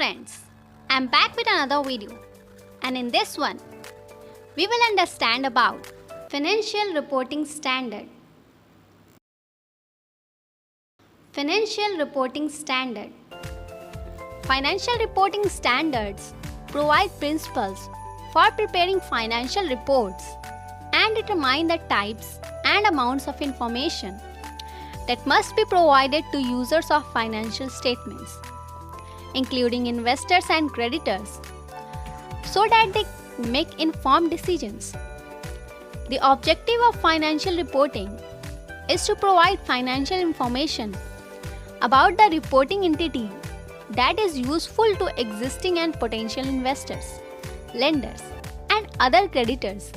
friends, I'm back with another video, and in this one, we will understand about Financial Reporting Standard. Financial Reporting Standard. Financial reporting standards provide principles for preparing financial reports and determine the types and amounts of information that must be provided to users of financial statements, including investors and creditors, so that they make informed decisions. The objective of financial reporting is to provide financial information about the reporting entity that is useful to existing and potential investors, lenders, and other creditors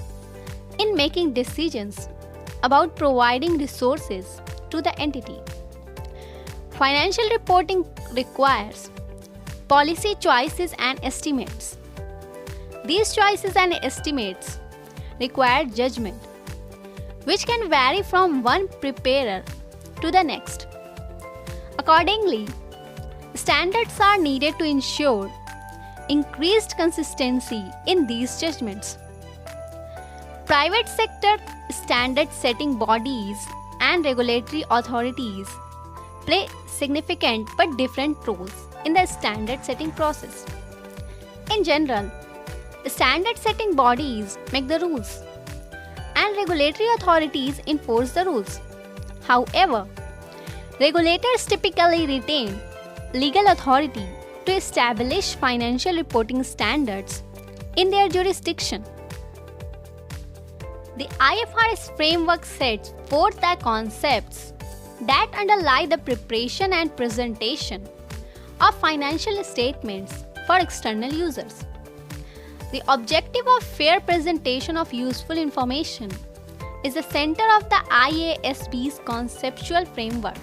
in making decisions about providing resources to the entity. Financial reporting requires policy choices and estimates. These choices and estimates require judgment, which can vary from one preparer to the next. Accordingly, standards are needed to ensure increased consistency in these judgments. Private sector standard setting bodies and regulatory authorities play significant but different roles in the standard setting process. In general, standard setting bodies make the rules and regulatory authorities enforce the rules. However, regulators typically retain legal authority to establish financial reporting standards in their jurisdiction. The IFRS Framework sets forth the concepts that underlie the preparation and presentation of financial statements for external users. The objective of fair presentation of useful information is the center of the IASB's conceptual framework.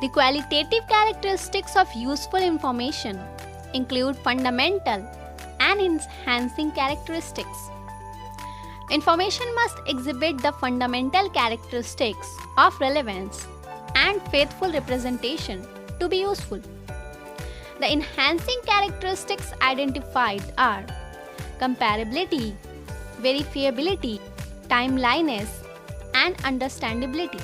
The qualitative characteristics of useful information include fundamental and enhancing characteristics. Information must exhibit the fundamental characteristics of relevance and faithful representation to be useful. The enhancing characteristics identified are comparability, verifiability, timeliness, and understandability.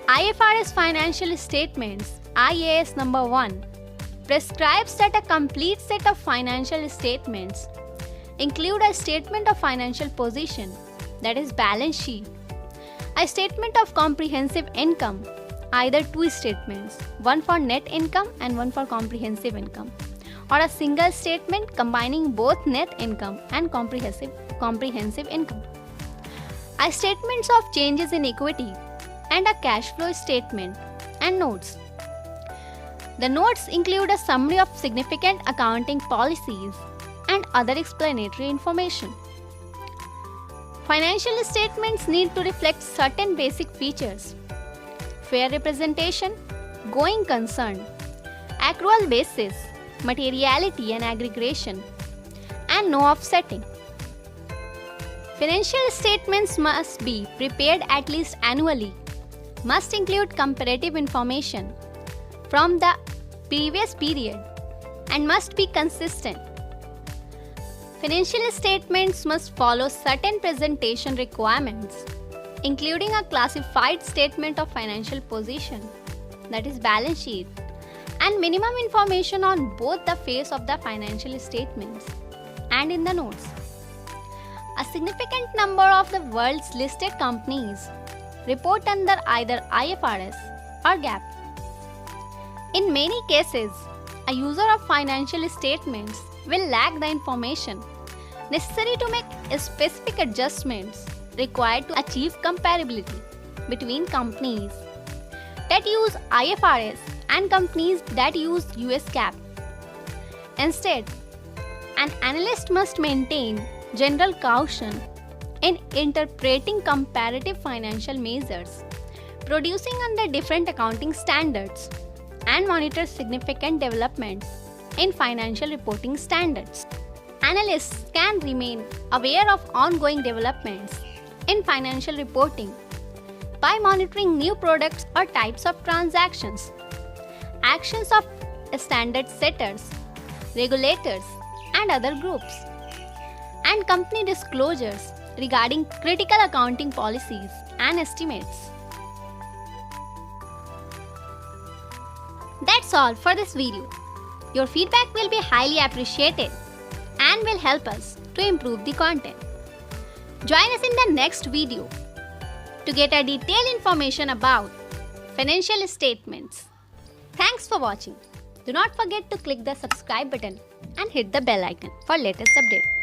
IFRS Financial Statements IAS number 1 prescribes that a complete set of financial statements include a statement of financial position, that is balance sheet, a statement of comprehensive income, either two statements, one for net income and one for comprehensive income, or a single statement combining both net income and comprehensive income, a statements of changes in equity, and a cash flow statement and notes. The notes include a summary of significant accounting policies and other explanatory information. Financial statements need to reflect certain basic features: fair representation, going concern, accrual basis, materiality and aggregation, and no offsetting. Financial statements must be prepared at least annually, must include comparative information from the previous period, and must be consistent. Financial statements must follow certain presentation requirements, including a classified statement of financial position, that is balance sheet, and minimum information on both the face of the financial statements and in the notes. A significant number of the world's listed companies report under either IFRS or GAAP. In many cases, a user of financial statements will lack the information necessary to make specific adjustments required to achieve comparability between companies that use IFRS and companies that use US GAAP. Instead, an analyst must maintain general caution in interpreting comparative financial measures, producing under different accounting standards, and monitor significant developments in financial reporting standards. Analysts can remain aware of ongoing developments in financial reporting by monitoring new products or types of transactions. Actions of standard setters, regulators, and other groups, and company disclosures regarding critical accounting policies and estimates. That's all for this video. Your feedback will be highly appreciated and will help us to improve the content. Join us in the next video to get a detailed information about financial statements. Thanks for watching. Do not forget to click the subscribe button and hit the bell icon for latest updates.